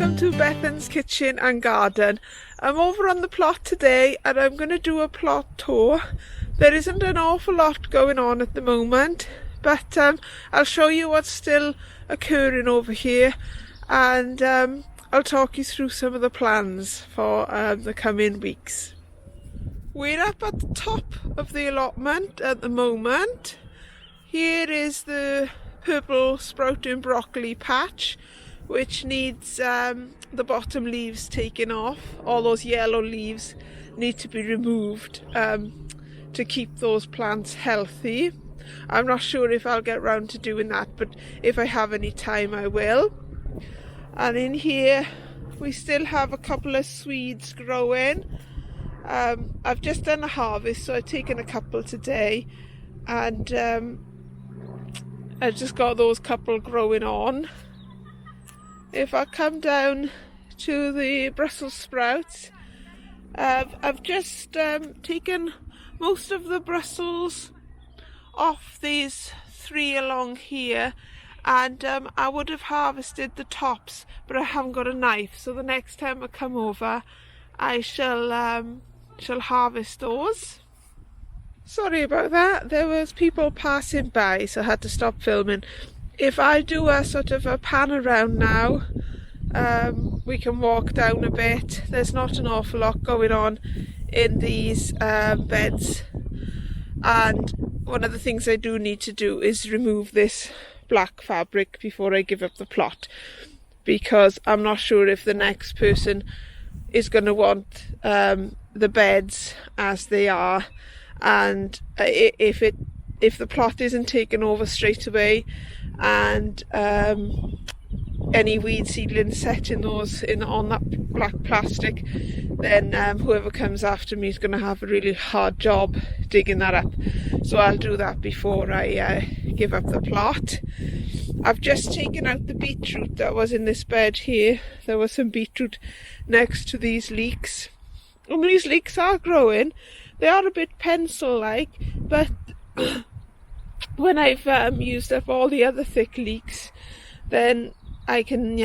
welcome to Bethan's Kitchen and Garden. I'm over on the plot today and I'm going to do a plot tour. There isn't an awful lot going on at the moment, but I'll show you what's still occurring over here, and I'll talk you through some of the plans for the coming weeks. We're up at the top of the allotment at the moment. Here is the purple sprouting broccoli patch, which needs the bottom leaves taken off. All those yellow leaves need to be removed to keep those plants healthy. I'm not sure if I'll get round to doing that, but if I have any time I will. And in here we still have a couple of Swedes growing. I've just done a harvest, so I've taken a couple today, and I've just got those couple growing on. If I come down to the Brussels sprouts, I've just taken most of the Brussels off these three along here, and I would have harvested the tops, but I haven't got a knife, so the next time I come over I shall harvest those. Sorry about that, there was people passing by, so I had to stop filming. If I do a sort of a pan around now, we can walk down a bit. There's not an awful lot going on in these beds, and one of the things I do need to do is remove this black fabric before I give up the plot, because I'm not sure if the next person is going to want the beds as they are, and if the plot isn't taken over straight away and any weed seedlings set in those on that black plastic, then whoever comes after me is going to have a really hard job digging that up. So I'll do that before I give up the plot. I've just taken out the beetroot that was in this bed here. There was some beetroot next to these leeks, and these leeks are growing. They are a bit pencil-like, but when I've used up all the other thick leeks, then I can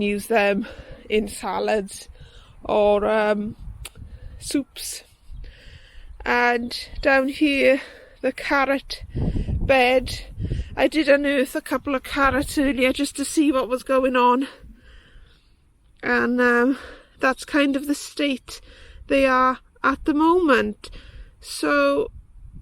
use them in salads or soups. And down here, the carrot bed, I did unearth a couple of carrots earlier just to see what was going on, and that's kind of the state they are at the moment. So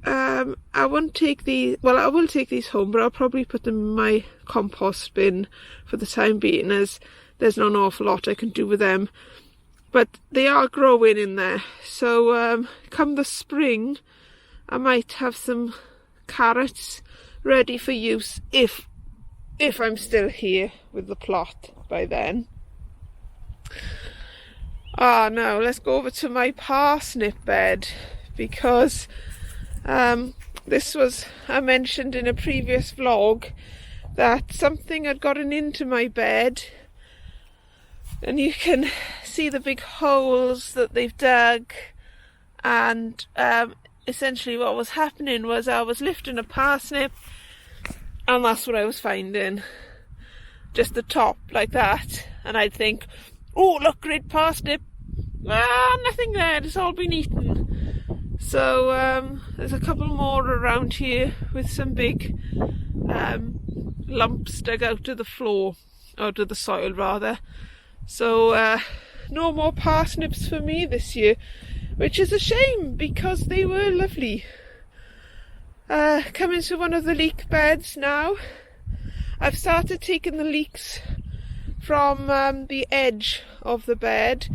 I won't take these, well, I will take these home, but I'll probably put them in my compost bin for the time being, as there's not an awful lot I can do with them. But they are growing in there, so come the spring I might have some carrots ready for use if I'm still here with the plot by then. Now let's go over to my parsnip bed, because I mentioned in a previous vlog that something had gotten into my bed, and you can see the big holes that they've dug, and essentially what was happening was I was lifting a parsnip and that's what I was finding, just the top like that, and I'd think, oh look, great parsnip, nothing there, it's all been eaten. So there's a couple more around here with some big lumps dug out of the floor, out of the soil rather. So no more parsnips for me this year, which is a shame because they were lovely. Coming to one of the leek beds now. I've started taking the leeks from the edge of the bed,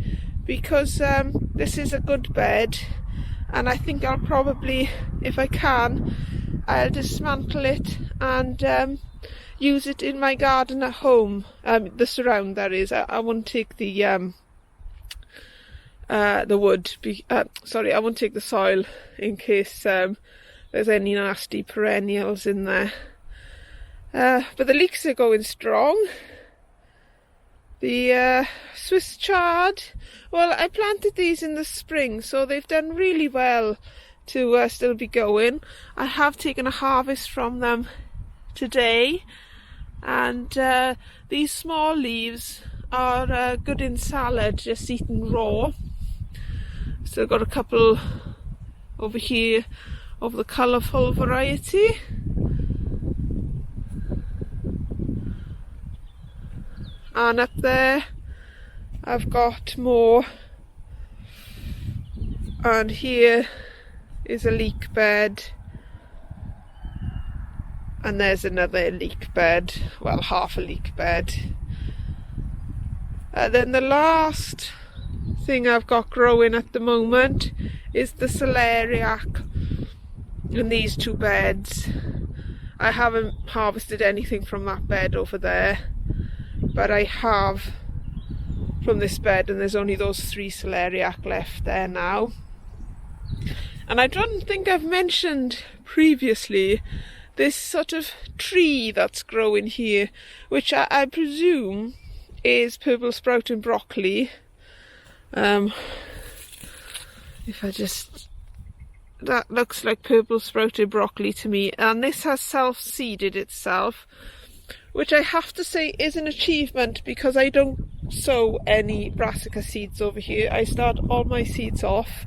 because this is a good bed, and I think I'll probably, if I can, I'll dismantle it and use it in my garden at home. The surround, that is. I won't take the wood. I won't take the soil in case there's any nasty perennials in there. But the leeks are going strong. The Swiss chard, well, I planted these in the spring, so they've done really well to still be going. I have taken a harvest from them today, and these small leaves are good in salad, just eaten raw. Still got a couple over here of the colourful variety. And up there I've got more, and here is a leek bed, and there's another leek bed, well, half a leek bed. Then the last thing I've got growing at the moment is the celeriac in these two beds. I haven't harvested anything from that bed over there, but I have from this bed, and there's only those 3 celeriac left there now. And I don't think I've mentioned previously this sort of tree that's growing here, which I presume is purple sprouting broccoli. If I just, that looks like purple sprouted broccoli to me, and this has self-seeded itself, which I have to say is an achievement, because I don't sow any brassica seeds over here. I start all my seeds off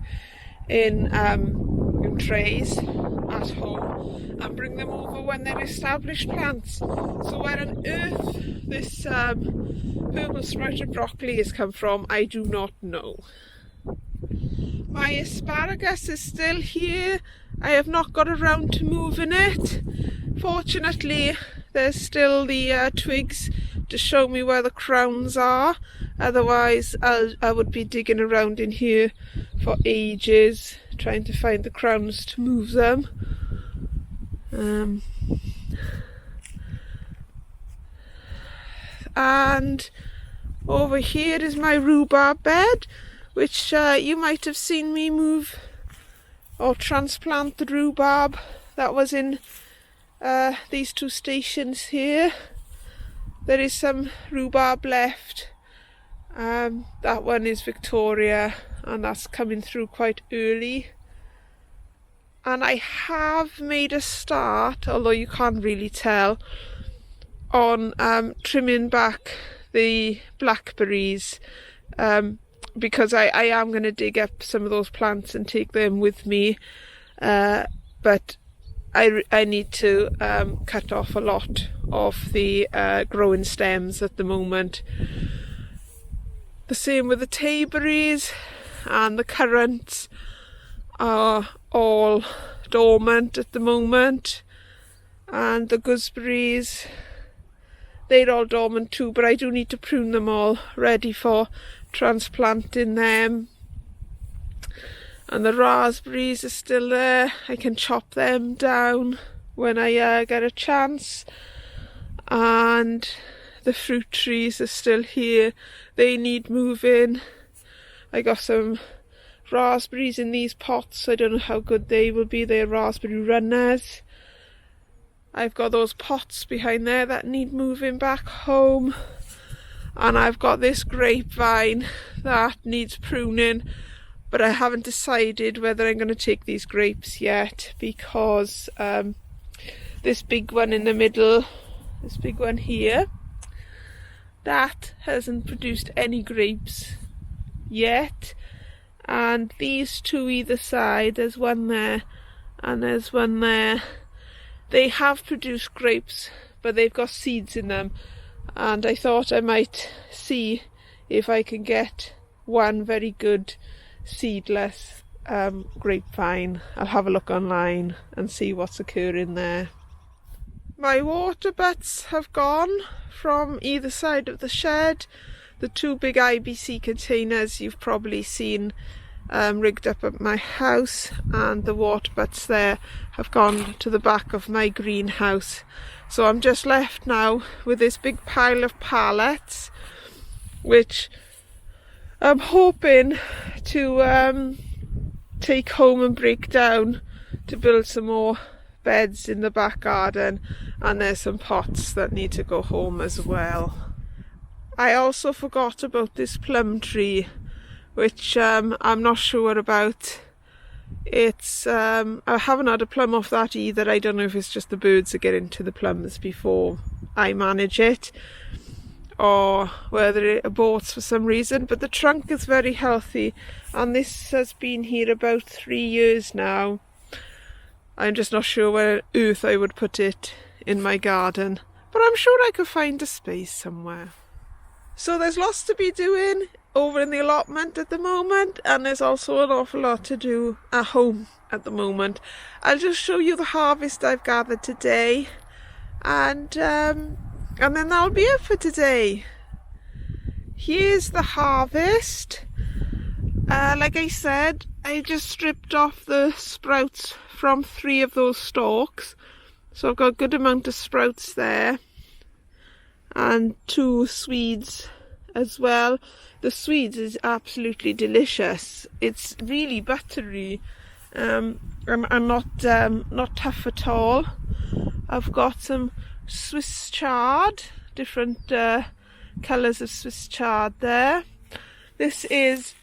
in trays at home and bring them over when they're established plants. So where on earth this purple sprouted broccoli has come from, I do not know. My asparagus is still here. I have not got around to moving it. Fortunately, there's still the twigs to show me where the crowns are. Otherwise, I would be digging around in here for ages, trying to find the crowns to move them. And over here is my rhubarb bed, which you might have seen me move or transplant the rhubarb that was in these 2 stations here. There is some rhubarb left. That one is Victoria, and that's coming through quite early. And I have made a start, although you can't really tell, on trimming back the blackberries, because I am going to dig up some of those plants and take them with me, but I need to cut off a lot of the growing stems at the moment. The same with the tayberries, and the currants are all dormant at the moment, and the gooseberries, they're all dormant too, but I do need to prune them all, ready for transplanting them. And the raspberries are still there. I can chop them down when I get a chance. And the fruit trees are still here. They need moving. I got some raspberries in these pots. I don't know how good they will be. They're raspberry runners. I've got those pots behind there that need moving back home. And I've got this grapevine that needs pruning. But I haven't decided whether I'm going to take these grapes yet, because this big one in the middle, this big one here, that hasn't produced any grapes yet. And these 2 either side, there's one there and there's one there, they have produced grapes, but they've got seeds in them. And I thought I might see if I can get one very good seedless grapevine. I'll have a look online and see what's occurring there. My water butts have gone from either side of the shed. The 2 big IBC containers you've probably seen rigged up at my house, and the water butts there have gone to the back of my greenhouse. So I'm just left now with this big pile of pallets, which I'm hoping to take home and break down to build some more beds in the back garden, and there's some pots that need to go home as well. I also forgot about this plum tree, which I'm not sure about. It's I haven't had a plum off that either. I don't know if it's just the birds that get into the plums before I manage it. or whether it aborts for some reason, but the trunk is very healthy, and this has been here about 3 years now. I'm just not sure where on earth I would put it in my garden, but I'm sure I could find a space somewhere. So there's lots to be doing over in the allotment at the moment, and there's also an awful lot to do at home at the moment. I'll just show you the harvest I've gathered today, and then that'll be it for today. Here's the harvest. Like I said, I just stripped off the sprouts from 3 of those stalks, so I've got a good amount of sprouts there, and 2 Swedes as well. The Swedes is absolutely delicious. It's really buttery, and not tough at all. I've got some Swiss chard, different colours of Swiss chard there. This is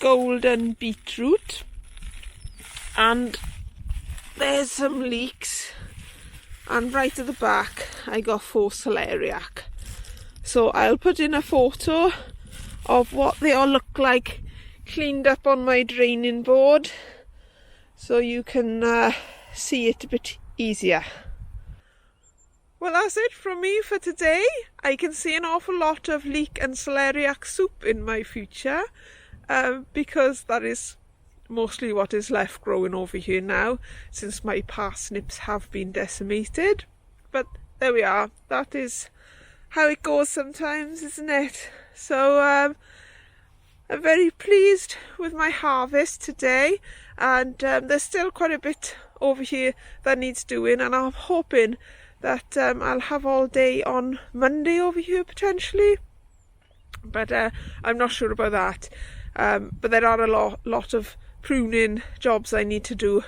golden beetroot, and there's some leeks, and right at the back I got 4 celeriac. So I'll put in a photo of what they all look like cleaned up on my draining board, so you can see it a bit easier. Well, that's it from me for today. I can see an awful lot of leek and celeriac soup in my future, because that is mostly what is left growing over here now, since my parsnips have been decimated. But there we are. That is how it goes sometimes, isn't it? So I'm very pleased with my harvest today, and there's still quite a bit over here that needs doing, and I'm hoping that I'll have all day on Monday over here potentially, but I'm not sure about that. But there are a lot of pruning jobs I need to do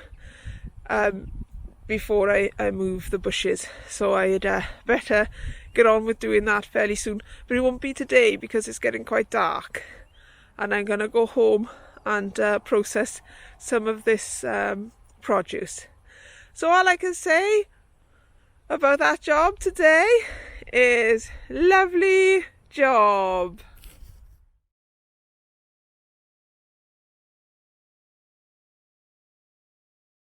before I move the bushes, so I'd better get on with doing that fairly soon. But it won't be today because it's getting quite dark, and I'm going to go home and process some of this produce. So all I can say about that job today is lovely job.